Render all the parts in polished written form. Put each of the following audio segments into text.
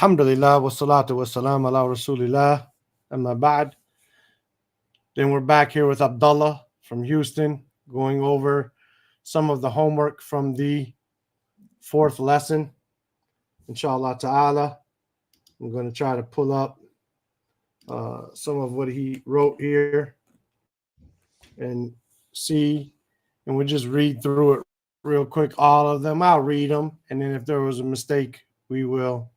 Alhamdulillah wa salatu wa salam ala rasulillah amma ba'd. Then we're back here with Abdullah from Houston going over some of the homework from the fourth lesson. Inshallah ta'ala. I'm going to try to pull up some of what he wrote here and see, and we'll just read through it real quick, all of them. I'll read them, and then if there was a mistake, we will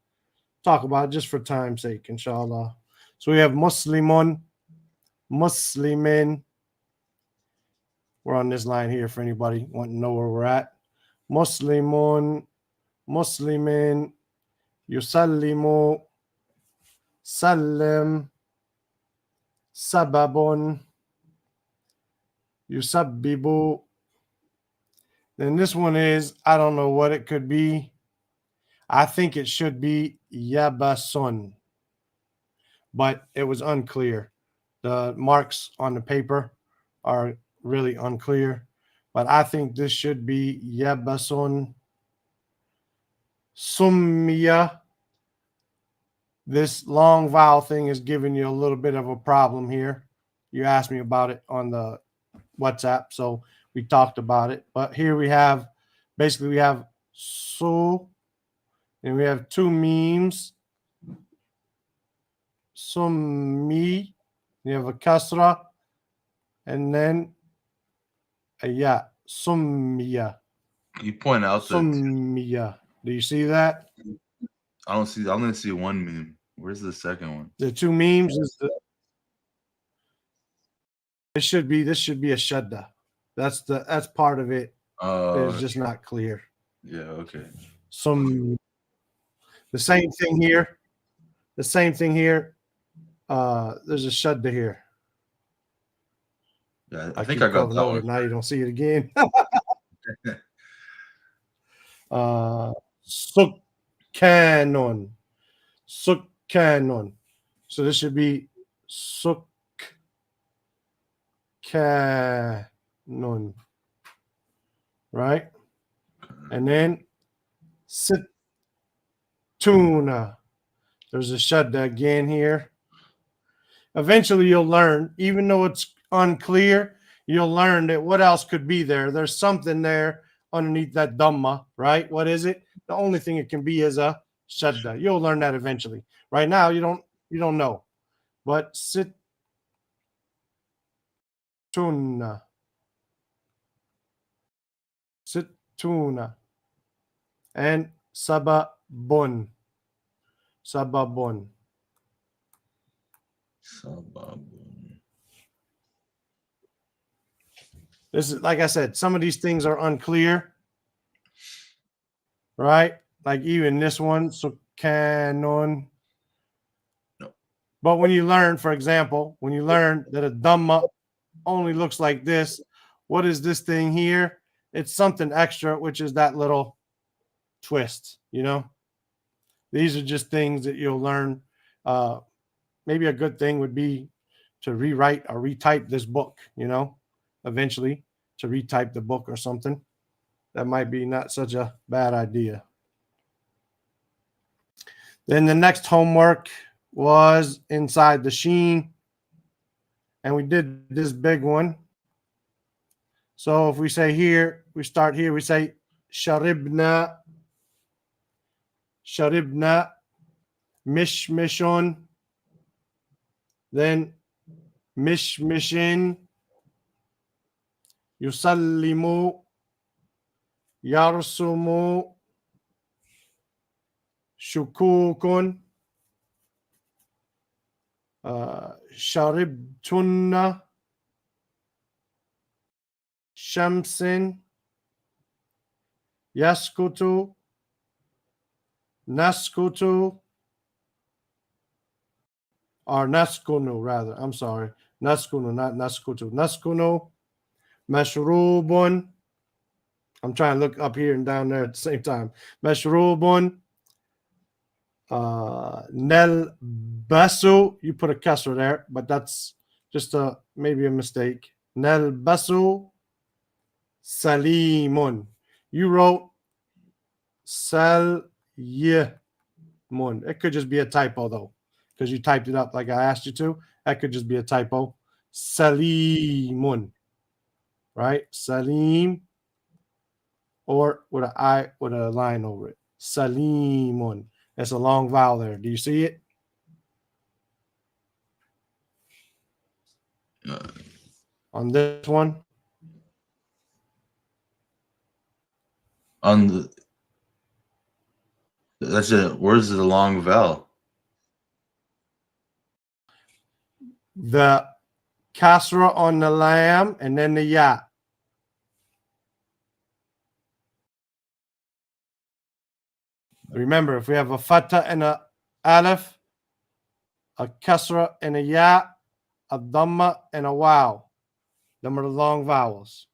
talk about it just for time's sake, inshallah. So we have Muslimun, Muslimin. We're on this line here for anybody wanting to know where we're at. Muslimun, Muslimin, Yusallimu, Sallim, Sababun, Yusabbibu. Then this one is, I don't know what it could be. I think it should be Yabasun, but it was unclear. The marks on the paper are really unclear, but I think this should be Yabasun. Summiya. This long vowel thing is giving you a little bit of a problem here. You asked me about it on the WhatsApp, so we talked about it. But here we have, basically we have su, and we have two memes. Summi, you have a kasra, and then a ya. Summiya. You point out that Summiya. Do you see that? I don't see. I'm gonna see one meme. Where's the second one? The two memes is the. This should be a shadda. That's part of it. It's just not clear. Yeah. Okay. The same thing here. There's a shadda here. Yeah, I think I got that one. Now you don't see it again. Sukkanun. Sukkanun. So this should be sukkanun. Right? And then situna. There's a shadda again here. Eventually you'll learn, even though it's unclear, you'll learn that what else could be there. There's something there underneath that dhamma, right? What is it? The only thing it can be is a shadda. You'll learn that eventually. Right now you don't know. But situna. Situna. And sababun. Sababun. This is, like I said, some of these things are unclear, right? Like even this one, so canon. No. But when you learn, for example, when you learn that a dhamma only looks like this, what is this thing here? It's something extra, which is that little twist, you know? These are just things that you'll learn. Maybe a good thing would be to rewrite or retype this book, you know, eventually to retype the book or something. That might be not such a bad idea. Then the next homework was inside the sheen, and we did this big one. So if we say here, we start here, we say sharibna, sharibna, mishmishun, then mishmishin, yusallimu, yarsumu, shukukun, sharibtunna, shamsin, yaskutu, naskutu, or naskunu rather. I'm sorry. Naskunu, not naskutu. Naskunu, mashrubun. I'm trying to look up here and down there at the same time. Mashrubun, nelbasu. You put a kasra there, but that's just maybe a mistake. Nelbasu, salimun. You wrote sal mun. It could just be a typo though, because you typed it up like I asked you to. That could just be a typo. Salimun, right? Salim, or with an I with a line over it. Salimun. That's a long vowel there. Do you see it? On this one? On the that's it. Where's the long vowel? The kasra on the lam and then the ya. Remember, if we have a fatha and a alif, a kasra and a ya, a dhamma and a waw. Them are the long vowels.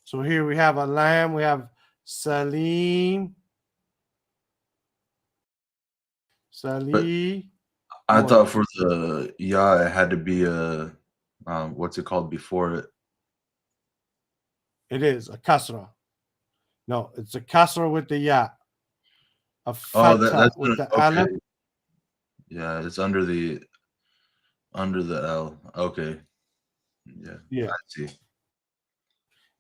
So here we have a lam, we have salim, sali. I thought for the it had to be a what's it called before it? It is a kasra. No, it's a kasra with the ya. A fatha that's with the okay. alif. Yeah, it's under the L. Okay. Yeah. I see.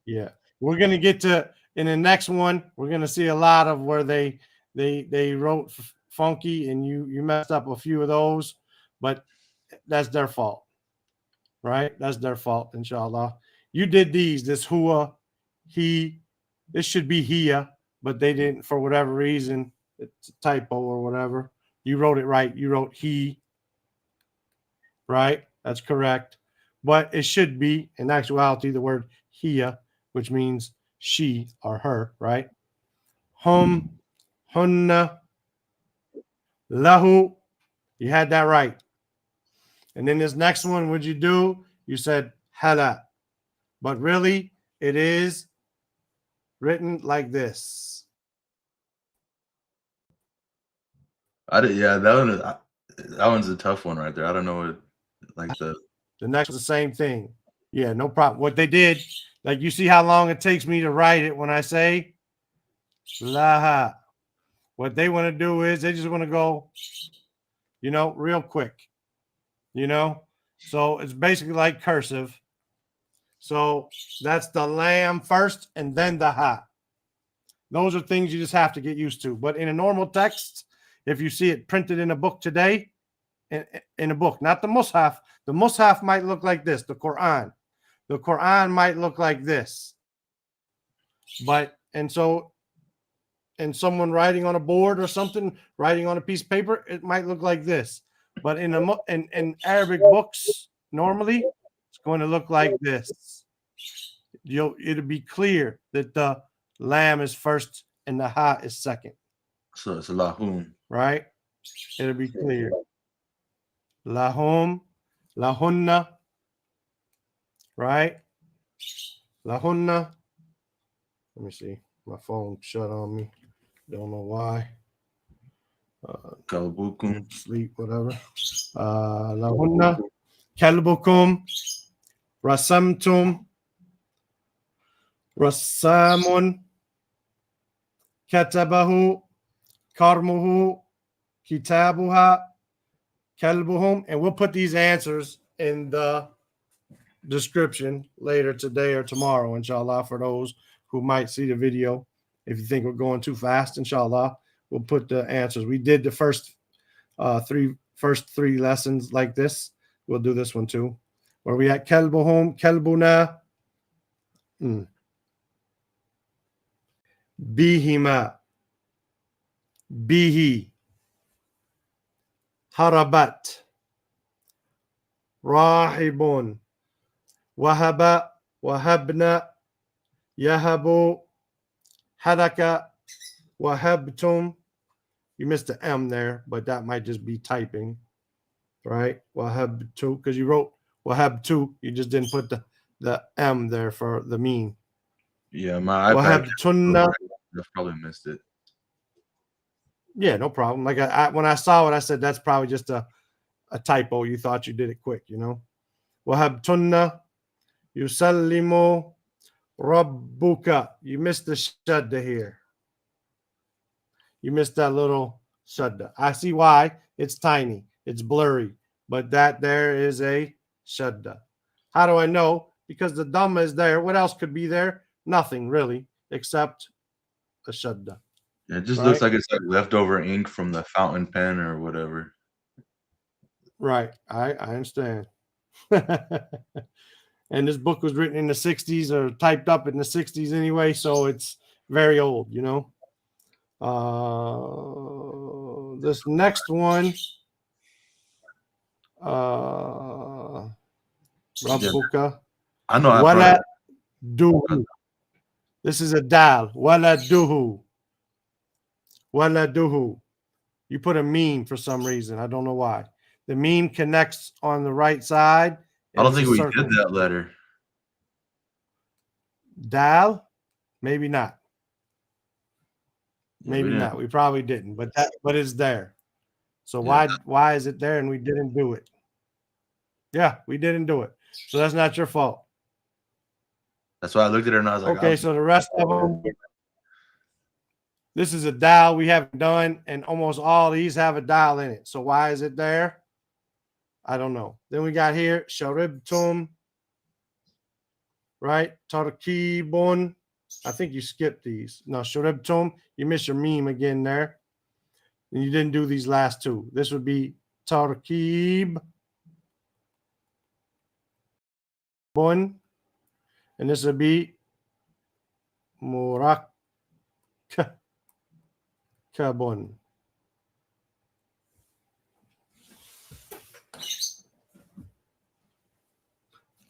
Yeah. We're gonna get to in the next one, we're gonna see a lot of where they wrote funky and you messed up a few of those, but that's their fault. Right? That's their fault, inshallah. You did these, this hua, he, this should be here, but they didn't for whatever reason. It's a typo or whatever. You wrote it right. You wrote he. Right? That's correct. But it should be, in actuality, the word hiya, which means she or her, right? Hum, hunna, lahu. You had that right. And then this next one, what'd you do? You said hala. But really, it is written like this. That one's a tough one right there. I don't know what the next is the same thing. Yeah, no problem. What they did, like you see how long it takes me to write it when I say laha. What they want to do is they just want to go, real quick. So it's basically like cursive. So that's the lamb first and then the ha. Those are things you just have to get used to. But in a normal text, if you see it printed in a book today, in a book, not the Mus'haf might look like this, the Quran. The Quran might look like this. And someone writing on a board or something, writing on a piece of paper, it might look like this. But in Arabic books, normally, it's going to look like this. It'll be clear that the lam is first and the ha is second. So it's lahum. Right? It'll be clear. Lahum, lahunna. Right? Lahunna. Let me see. My phone shut on me. Don't know why. Kalbukum. Sleep, whatever. Lahunna. Kalbukum. Rasamtum. Rasamun. Katabahu. Karmuhu. Kitabuha. Kalbuhum. And we'll put these answers in the description later today or tomorrow, inshallah, for those who might see the video. If you think we're going too fast, inshallah, we'll put the answers. We did the first three lessons like this. We'll do this one too. Where we at? Kalbuhum, kalbuna, bihima, bihi, harabat, rahibun, wahaba, wahabna, yahabu, hadaka, wahabtum. You missed the M there, but that might just be typing, right? Wahabtu, because you wrote wahabtu, you just didn't put the M there for the mean. Yeah, my iPad. I probably missed it. Yeah, no problem. Like when I saw it, I said that's probably just a typo. You thought you did it quick, Wahabtunna, yusallimu, rabbuka. You missed the shadda here. You missed that little shadda. I see why. It's tiny. It's blurry. But that there is a shadda. How do I know? Because the dhamma is there. What else could be there? Nothing really, except a shadda. Yeah, it just looks Right? like it's like leftover ink from the fountain pen or whatever. Right. I understand. And this book was written in the 60s or typed up in the 60s anyway, so it's very old, you know. This next one, Rabbuka, I know I've Wala heard. Duhu. This is a dal. Wala Duhu. Wala Duhu. You put a meme for some reason. I don't know why. The meme connects on the right side. I don't think we circle. did that letter. Dal? Maybe not. Maybe We not. We probably didn't, but it's there. So why is it there and we didn't do it? Yeah, we didn't do it. So that's not your fault. That's why I looked at her and I was like, okay, so the rest of them, this is a dial we haven't done, and almost all these have a dial in it. So why is it there? I don't know. Then we got here, Sharibtum, right? Tarkibun. I think you skipped these. No, Sharibtum. You missed your meme again there. And you didn't do these last two. This would be Tarkib Bun. And this would be Murak Kabun.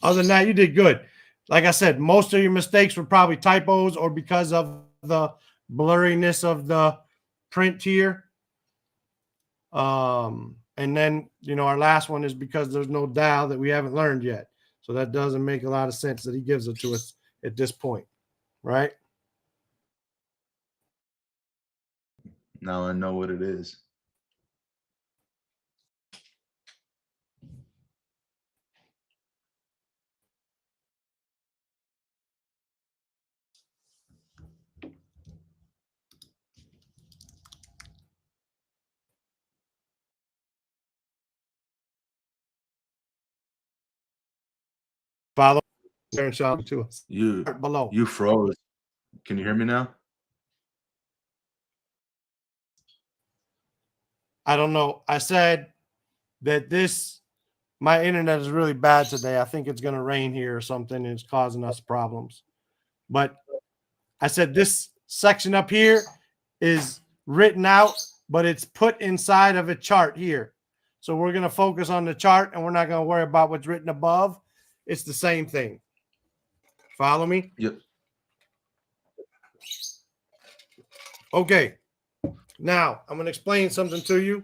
Other than that, you did good. Like I said, most of your mistakes were probably typos or because of the blurriness of the print here. And then, our last one is because there's no dial that we haven't learned yet. So that doesn't make a lot of sense that he gives it to us at this point, right? now I know what it is. Follow and shout to us. You Below. You froze. Can you hear me now? I don't know. I said that my internet is really bad today. I think it's going to rain here or something, and it's causing us problems. But I said this section up here is written out, but it's put inside of a chart here. So we're going to focus on the chart, and we're not going to worry about what's written above. It's the same thing. Follow me? Yep. Okay. Now, I'm going to explain something to you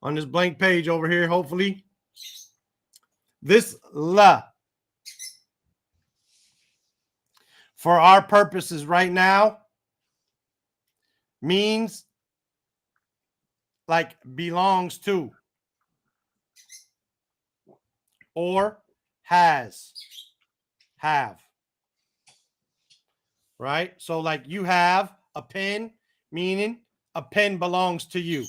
on this blank page over here, hopefully. This la, for our purposes right now, means like belongs to or have. Right? So like you have a pen, meaning a pen belongs to you.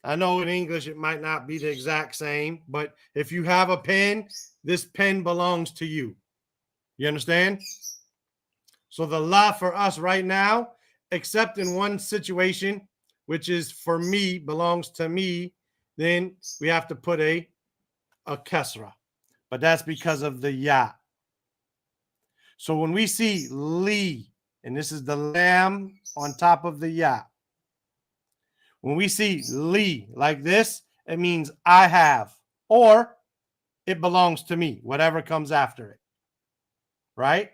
I know in English it might not be the exact same, but if you have a pen, this pen belongs to you. You understand? So the la for us right now, except in one situation, which is for me, belongs to me, then we have to put a kasra. But that's because of the ya. So when we see li, and this is the lam on top of the ya, when we see li like this, it means I have, or it belongs to me, whatever comes after it. Right?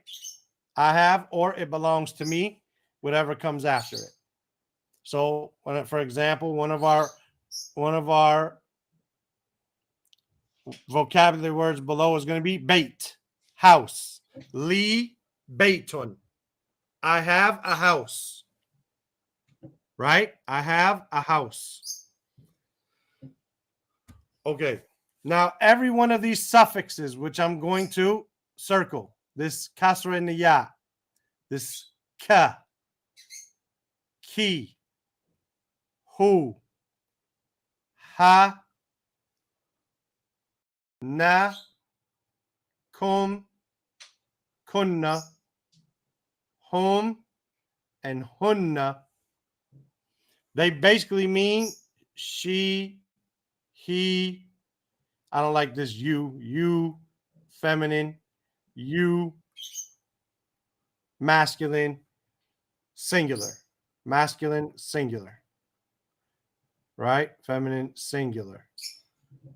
I have, or it belongs to me, whatever comes after it. So, for example, one of our vocabulary words below is going to be bait, house. Li baitun. I have a house. Right? I have a house. Okay. Now, every one of these suffixes, which I'm going to circle, this kasra and the ya, this ka, ki, hu, ha, na, kum, kunna, hum, and hunna. They basically mean she, he. I don't like this you, feminine, you, masculine, singular, masculine, singular, right? Feminine, singular.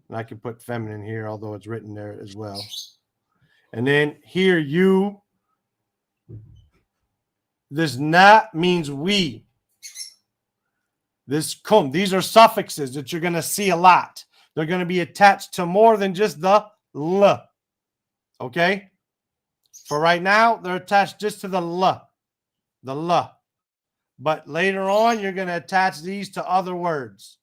And I can put feminine here, although it's written there as well. And then here, you, this na means we. This kum, these are suffixes that you're going to see a lot. They're going to be attached to more than just the l. Okay? For right now, they're attached just to the l. The l. But later on, you're going to attach these to other words.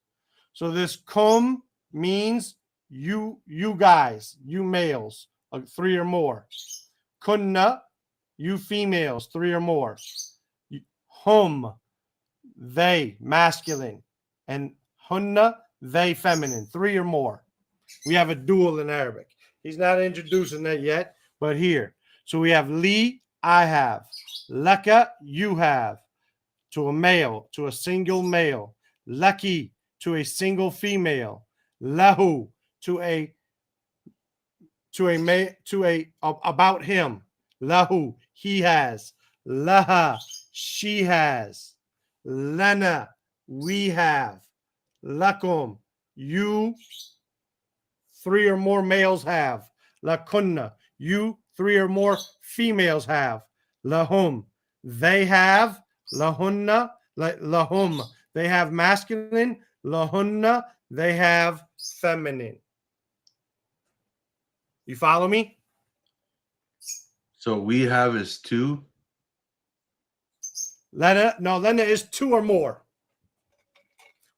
So this kum means you guys, you males, 3 or more. Kunna, you females, 3 or more. Hum, they, masculine. And hunna, they, feminine, 3 or more. We have a dual in Arabic. He's not introducing that yet, but here. So we have li, I have. Laka, you have. To a male, to a single male. Laki, to a single female. Lahu, about him. Lahu, he has. Laha, she has. Lana, we have. Lakum, you, 3 or more males have. Lakunna, you, 3 or more females have. Lahum, they have. Lahunna, lahum, they have masculine. Lahunna, they have feminine. You follow me? So we have is 2. Lena is 2 or more.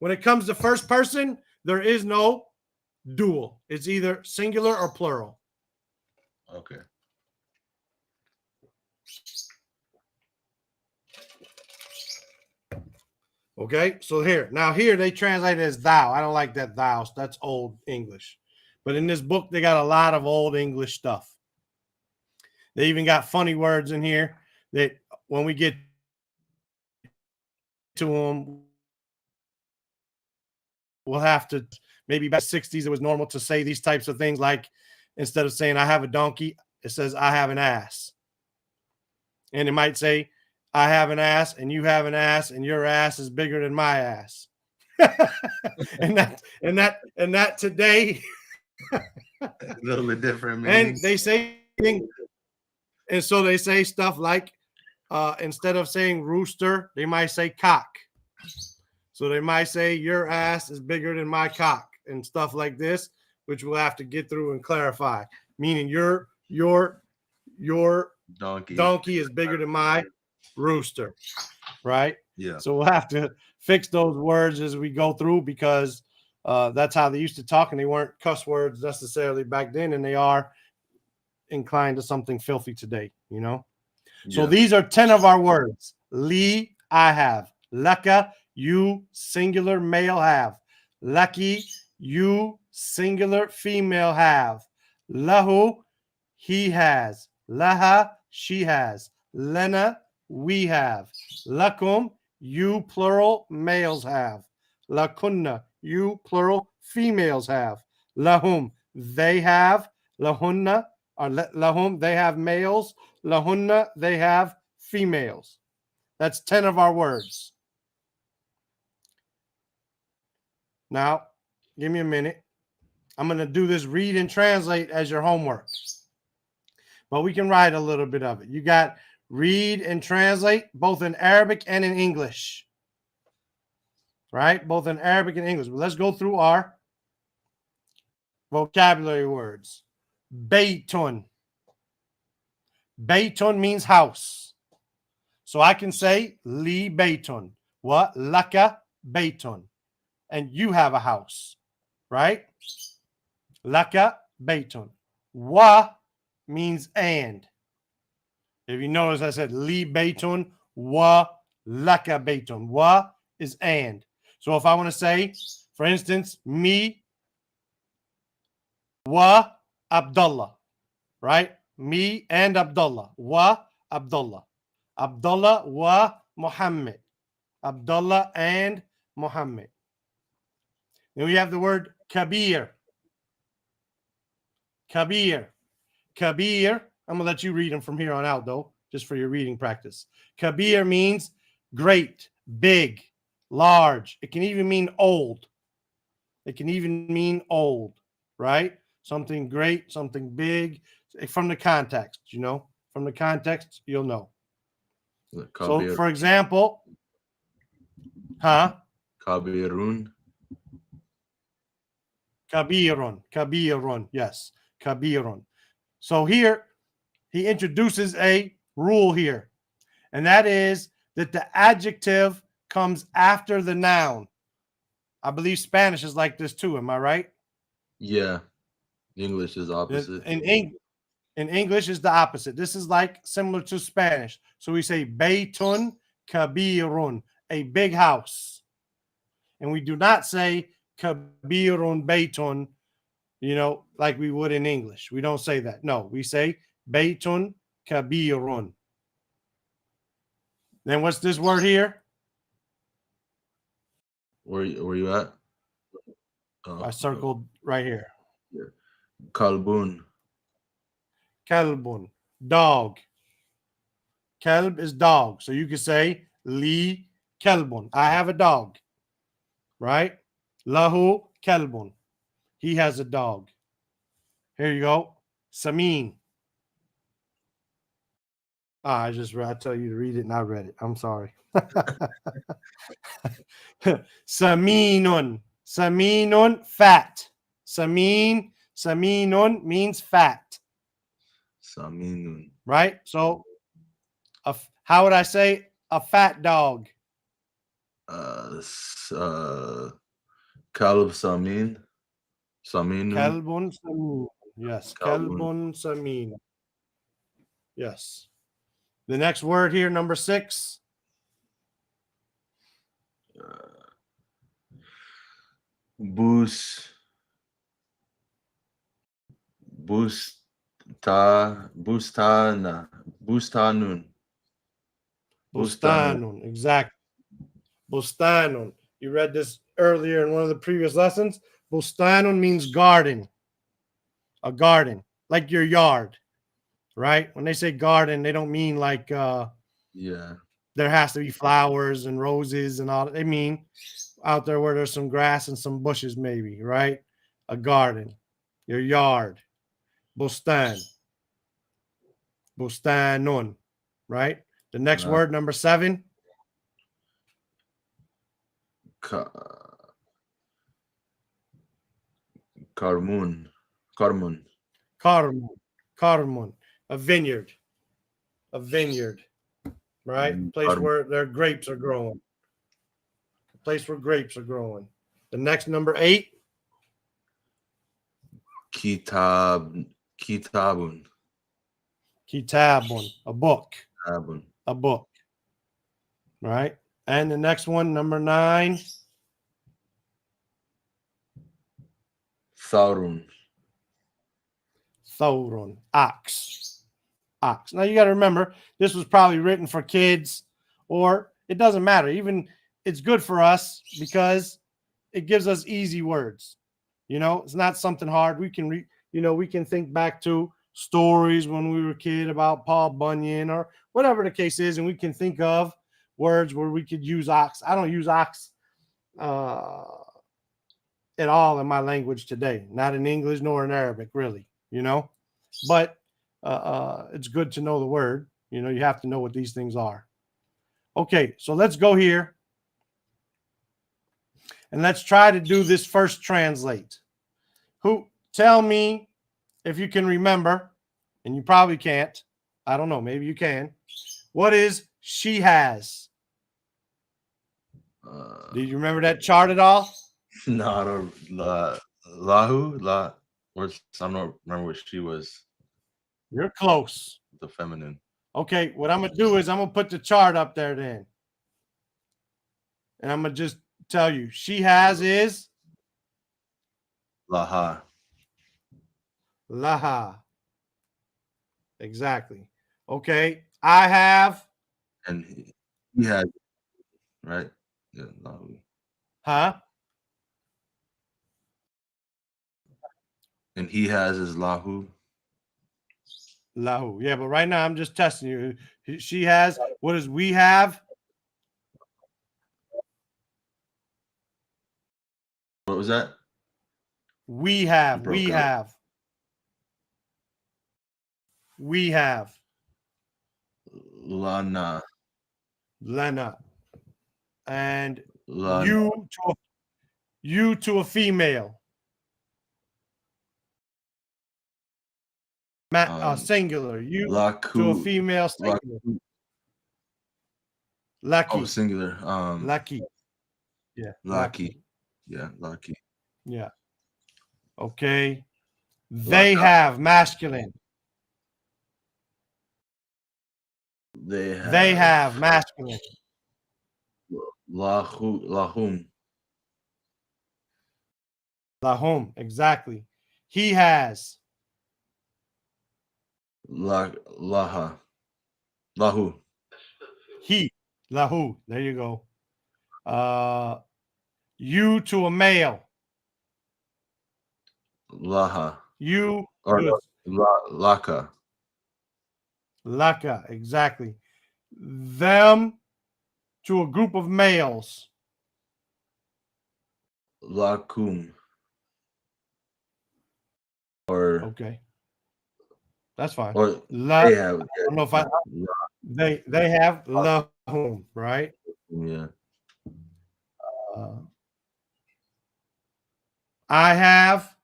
When it comes to first person, there is no dual. It's either singular or plural. Okay. Okay, so here they translate it as thou. I don't like that thou. That's old English. But in this book, they got a lot of old English stuff. They even got funny words in here that when we get to them, we'll have to, maybe back in the 60s, it was normal to say these types of things, like instead of saying I have a donkey, it says I have an ass. And it might say I have an ass and you have an ass and your ass is bigger than my ass. and that today A little bit different meaning. and they say things, and so they say stuff like instead of saying rooster, they might say cock. So they might say your ass is bigger than my cock and stuff like this, which we'll have to get through and clarify. Meaning your donkey is bigger than my rooster, right? Yeah. So we'll have to fix those words as we go through, because that's how they used to talk, and they weren't cuss words necessarily back then, and they are inclined to something filthy today, you know? So these are 10 of our words. Li, I have. Laka, you, singular male, have. Lucky, you, singular female, have. Lahu, he has. Laha, she has. Lena, we have. Lakum, you, plural, males have. Lakunna, you, plural, females have. Lahum, they have. Lahunna, or lahum, they have males. Lahunna, they have females. That's 10 of our words. Now, give me a minute. I'm going to do this read and translate as your homework. But we can write a little bit of it. You got read and translate both in Arabic and in English. Right? Both in Arabic and English. But let's go through our vocabulary words. Baytun. Baytun means house. So I can say li baytun. What? Laka baytun. And you have a house. Right? Laka baytun. Wa means and. If you notice, I said li baytun, wa laka baytun. Wa is and. So if I want to say, for instance, me wa Abdullah, right? Me and Abdullah. Wa Abdullah. Abdullah wa Muhammad. Abdullah and Muhammad. Then we have the word kabir. Kabir. Kabir. I'm going to let you read them from here on out, though, just for your reading practice. Kabir means great, big, large. It can even mean old. It can even mean old, right? Something great, something big. From the context, from the context, you'll know. So, for example, Kabirun. Kabirun, yes, kabirun. So here, he introduces a rule here, and that is that the adjective comes after the noun. I believe Spanish is like this too. Am I right? Yeah. English is opposite. In English is the opposite. This is like similar to Spanish. So we say Baytun kabirun, a big house. And we do not say kabirun baytun, like we would in English. We don't say that. No, we say Baytun kabirun. Then what's this word here? Where you at? I circled right here. Kalbun. Kalbun, dog. Kalb is dog. So you could say li kalbun. I have a dog. Right? Lahu kalbun. He has a dog. Here you go. Samin. I tell you to read it and I read it. I'm sorry. Saminun. Saminun, fat. Saminun means fat. Saminun. Right? So, how would I say a fat dog? Kalb Samin. Saminun. Kalbun Samin. Yes. Kalbun Samin. Yes. The next word here, number 6. Bustanun. Bustanun. Exactly. Bustanun. You read this earlier in one of the previous lessons. Bustanun means garden. A garden, like your yard, right? When they say garden, they don't mean like there has to be flowers and roses and all. They mean out there where there's some grass and some bushes, maybe, right? A garden, your yard. Bustan. Bustanun, right? The next word, number 7. Karmun. A vineyard. Right? Place where their grapes are growing. A place where grapes are growing. The next, number 8. Kitabun. A book. A book. Right? And the next one, number 9. Thawrun. Ox. Now you got to remember, this was probably written for kids, or it doesn't matter. Even it's good for us because it gives us easy words. It's not something hard. We can we can think back to stories when we were a kid about Paul Bunyan or whatever the case is, and we can think of words where we could use ox. I don't use ox at all in my language today, not in English nor in Arabic, really, but it's good to know the word. You have to know what these things are. Okay, so let's go here and let's try to do this first translate. Tell me if you can remember, and you probably can't. I don't know, maybe you can. What is she has? Do you remember that chart at all? No, Lahu. I don't remember what she was. You're close. The feminine. Okay, what I'm going to do is I'm going to put the chart up there then. And I'm going to just tell you. She has is laha. laha. Exactly. Okay. I have, And he has, right? Yeah, lahu. huh? And he has his lahu. Lahu. Yeah, but right now I'm just testing you. She has, what does we have? What was that? We have. Broke We up. have. We have. Lana. Lena. And Lana. you to a female. Singular. You to a Laku. female singular. Laku. Lucky. Oh, singular. Lucky. Yeah. Lucky. Yeah, lucky. Yeah. Okay. They have masculine. They have masculine. Lahum. Lahum. Exactly. He has. Laha. Lahu. He. Lahu. There you go. You to a male. Laha. You. Or Good. laka. Laka. Exactly. Them to a group of males. Lakum. Or Okay. That's fine. or La, they have. I don't know if they have lahum, right? Yeah. I have.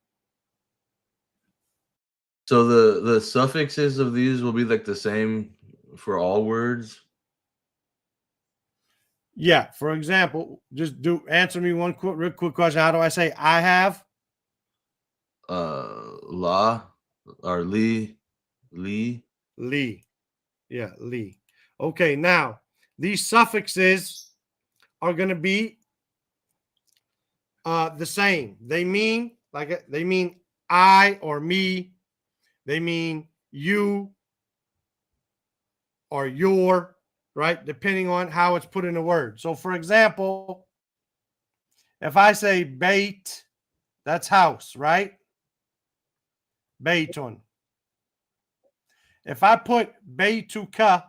So the suffixes of these will be like the same for all words. Yeah. For example, just answer me one real quick question. How do I say I have? La or Lee. Lee. Yeah, Lee. Okay, now these suffixes are going to be the same. They mean I or me. They mean you or your, right? Depending on how it's put in a word. So, for example, if I say bait, that's house, right? Beitun. If I put beituka,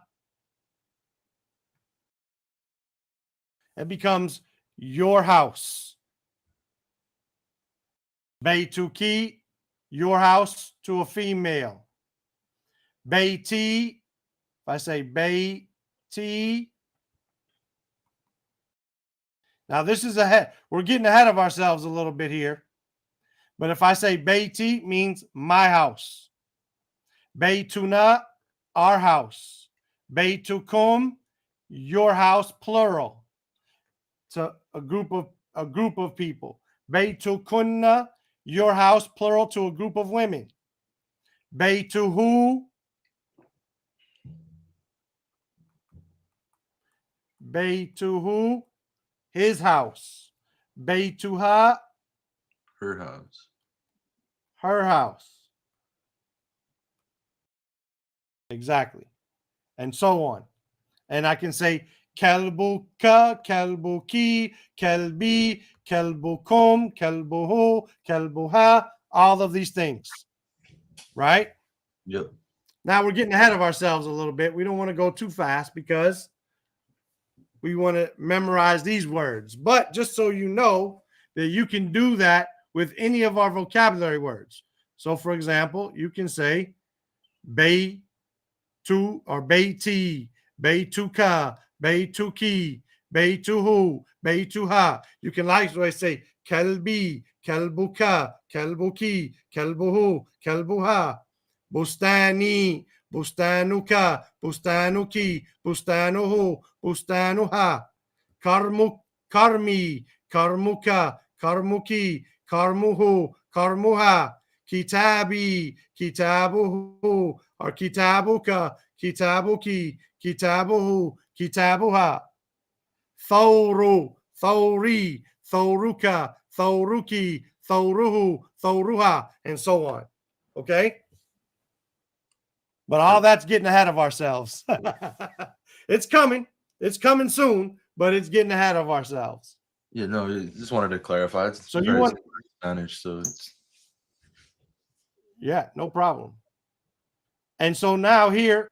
it becomes your house. Beituki, your house to a female. Beiti, if I say beiti. Now this is ahead. We're getting ahead of ourselves a little bit here. But if I say beiti, means my house. Beituna, our house. Beitukum, your house, plural. To a group of people. Beitukunna, your house, plural, to a group of women. Beituhu, his house. Beituha, Her house. her house. Exactly. And so on. And I can say kalbuka, kalbuki, kalbi, kalbukum, kalbuhu, kalbuha, all of these things. Right? Yep. Now we're getting ahead of ourselves a little bit. We don't want to go too fast because we want to memorize these words. But just so you know that you can do that with any of our vocabulary words. So, for example, you can say bay to or beiti, beituka, beituki, beituhu, beituha. You can likewise say kalbi, kalbuka, kalbuki, kalbuhu, kalbuha. Bustani, bustanuka, bustanuki, bustanuhu, bustanuha. Karmi, karmuka, karmuki, karmuhu, karmuha. Kitabi, kitabuhu, or kitabuka, kitabuki, kitabuhu, kitabuha. Thawru, thori, thoruka, thoruki, thoruhu, thoruha, and so on. Okay? But all that's getting ahead of ourselves. It's coming. It's coming soon, but it's getting ahead of ourselves. Yeah, no, just wanted to clarify. It's So you very want- Spanish, so it's Yeah, no problem. And so now here,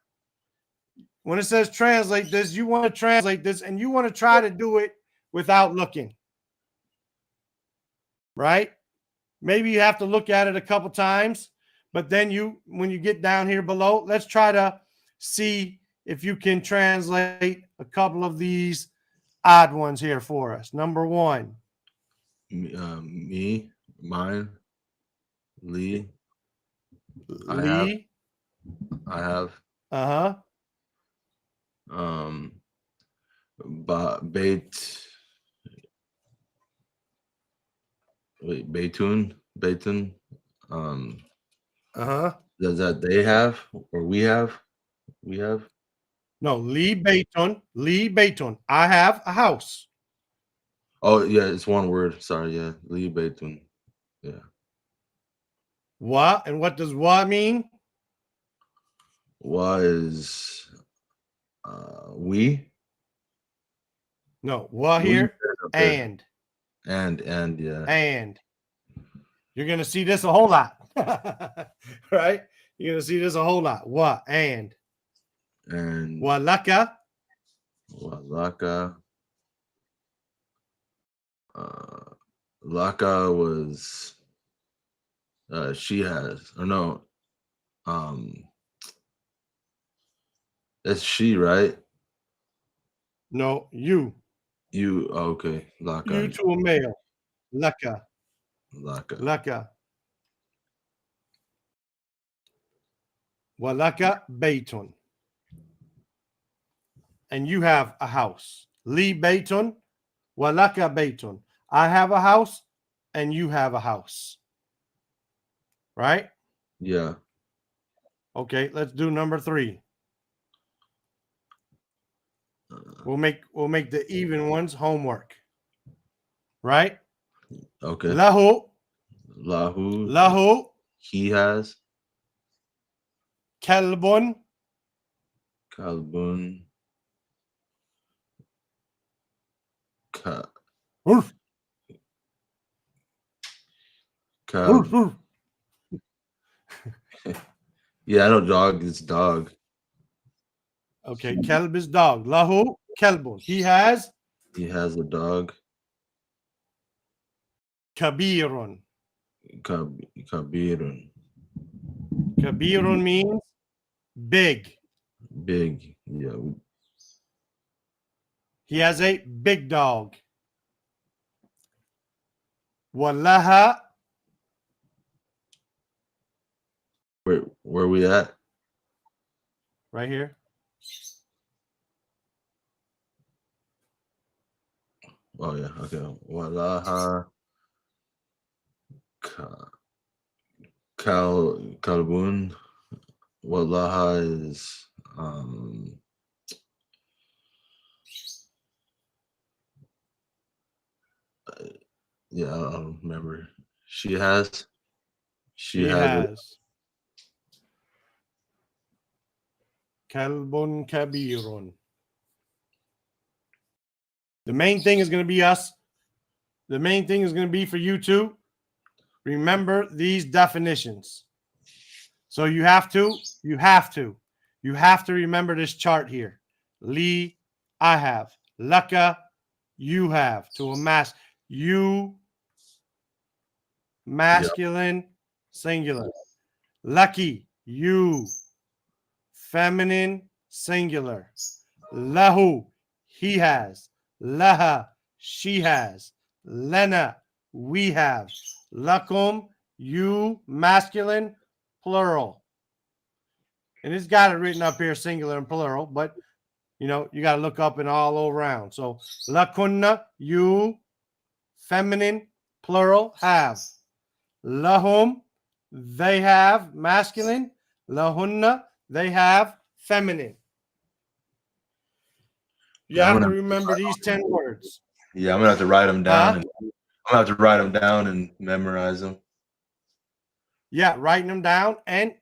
when it says translate this, you want to translate this and you want to try to do it without looking. Right? Maybe you have to look at it a couple times, but then when you get down here below, let's try to see if you can translate a couple of these odd ones here for us. Number one. me, mine, Lee. Lee. I have. Uh-huh. Beitun. Uh-huh. Does that they have or we have? We have. No, Lee Bayton. Lee Bayton. I have a house. Oh yeah, it's one word. Sorry, yeah, Lee Beitun. Yeah. What? And what does what mean? What is we? No, what We here? okay. And Yeah. And you're gonna see this a whole lot. Right? You're gonna see this a whole lot. What? And Walaka. Laka was she has or no that's she, right? No, you. You okay, Laka. You to a male. Laka. Walaka Bayton. And you have a house. Lee Bayton. Walaka Bayton. I have a house and you have a house. Right? Yeah. Okay, let's do number 3. We'll make the even ones homework. Right? Okay. Lahu. He has. Kalbun. Yeah, I know dog is dog. Okay, Kalb is dog. Lahu Kalbun. He has a dog. Kabirun. Kabirun. Kabirun means big. Yeah. He has a big dog. Wallaha. Where we at? Right here. Oh yeah, okay. Wallaha Kalbun. Wallaha is yeah, I don't remember. She has. Kalbun kabirun. The main thing is going to be us. The main thing is going to be for you to remember these definitions. So you have to remember this chart here. Li, I have. Laka, you have. To a mass, you, masculine, singular. Lucky, you, feminine, singular. Lahu, he has. Laha, she has. Lena, we have. Lakum, you, masculine, plural. And it's got it written up here, singular and plural, but you know, you got to look up and all around. So, lakunna, you, feminine, plural, have. Lahum, they have, masculine. Lahunna, they have, feminine. You have to remember these 10 words. Yeah, I'm gonna have to write them down. Huh? I'm gonna have to write them down and memorize them. Yeah, writing them down and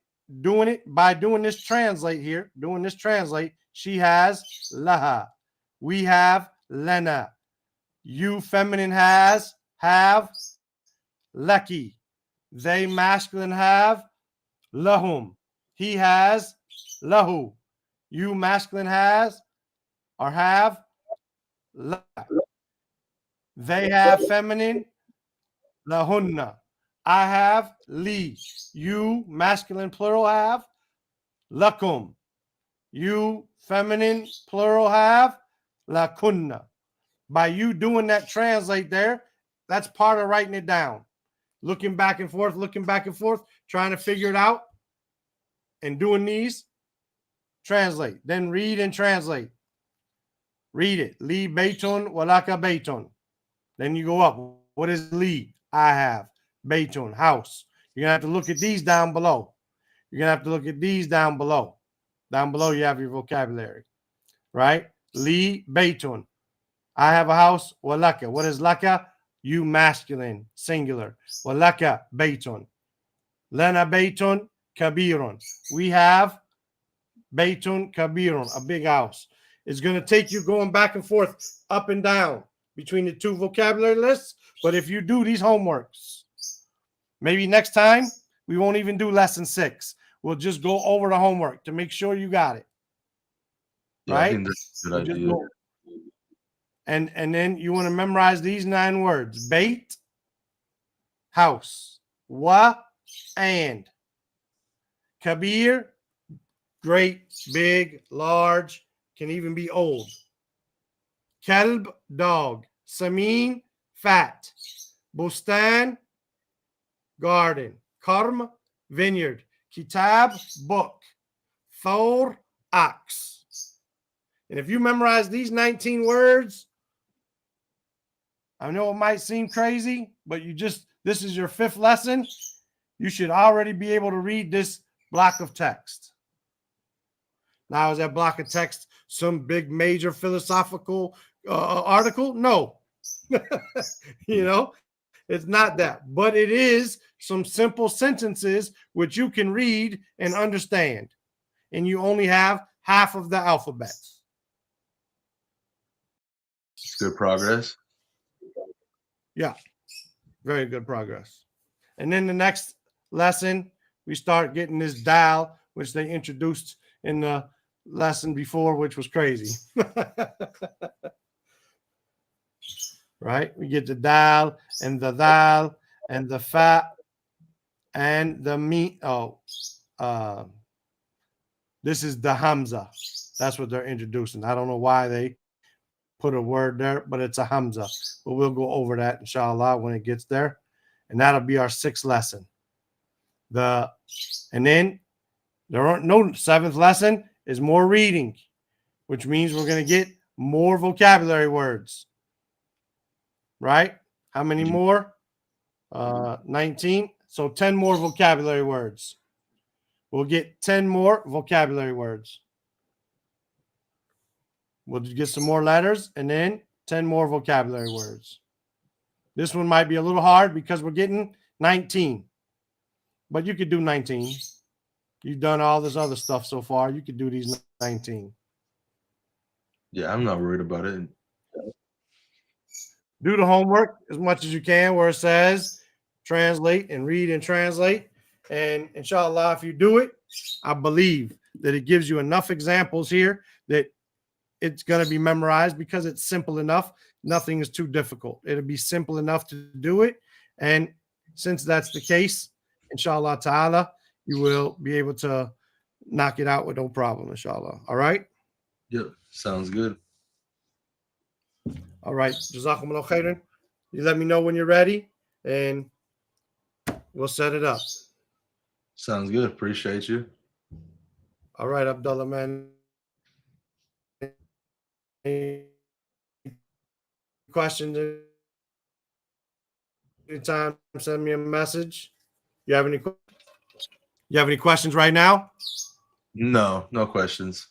doing it by doing this translate here. Doing this translate. She has laha. We have lena. You feminine have laki. They masculine have lahum. He has lahu. You masculine has or have la. They have feminine lahunna. I have li. You masculine plural have lakum. You feminine plural have lakunna. By you doing that translate there, that's part of writing it down. Looking back and forth, trying to figure it out, and doing these, translate. Then read and translate. Read it. Li beiton walaka beiton. Then you go up. What is li? I have. Beiton, house. You're going to have to look at these down below. Down below, you have your vocabulary, right? Li beiton. I have a house. Walaka. What is laka? You masculine, singular. Walaka beiton. Lena beiton kabirun. We have beiton kabirun, a big house. It's going to take you going back and forth, up and down between the two vocabulary lists. But if you do these homeworks, maybe next time we won't even do lesson 6. We'll just go over the homework to make sure you got it. Yeah, right? I think that's a good idea. And then you want to memorize these 9 words: bait, house; wa, and; kabir, great, big, large, can even be old; kalb, dog; samin, fat; bustan, garden; karm, vineyard; kitab, book; thor, ox. And if you memorize these 19 words, I know it might seem crazy, but this is your 5th lesson. You should already be able to read this block of text. Now, is that block of text some big major philosophical article? No. It's not that. But it is some simple sentences which you can read and understand. And you only have half of the alphabet. It's good progress. Yeah, very good progress. And then the next lesson, we start getting this dal, which they introduced in the lesson before, which was crazy. Right? We get the dal and the dal and the fa and the mi. This is the hamza. That's what they're introducing. I don't know why they put a word there, but it's a hamza. But we'll go over that, inshallah, when it gets there. And that'll be our 6th lesson. And then there aren't no 7th lesson is more reading, which means we're going to get more vocabulary words. Right? How many more? 19. So 10 more vocabulary words. We'll get 10 more vocabulary words. We'll get some more letters and then 10 more vocabulary words. This one might be a little hard because we're getting 19. But you could do 19. You've done all this other stuff so far. You could do these 19. Yeah, I'm not worried about it. Do the homework as much as you can where it says translate and read and translate. And inshallah, if you do it, I believe that it gives you enough examples here that it's going to be memorized because it's simple enough. Nothing is too difficult. It'll be simple enough to do it. And since that's the case, inshallah ta'ala, you will be able to knock it out with no problem, inshallah. All right? Yep, sounds good. All right. Jazakumullah khairan. You let me know when you're ready, and we'll set it up. Sounds good. Appreciate you. All right, Abdullah, man. Any questions? Anytime, send me a message. You have any questions right now? No questions.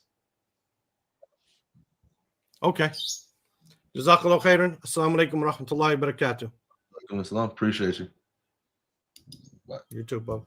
Okay. Jazakallah khairan. Assalamu alaikum wa rahmatullahi wa barakatuh. Appreciate you. You too, Bob.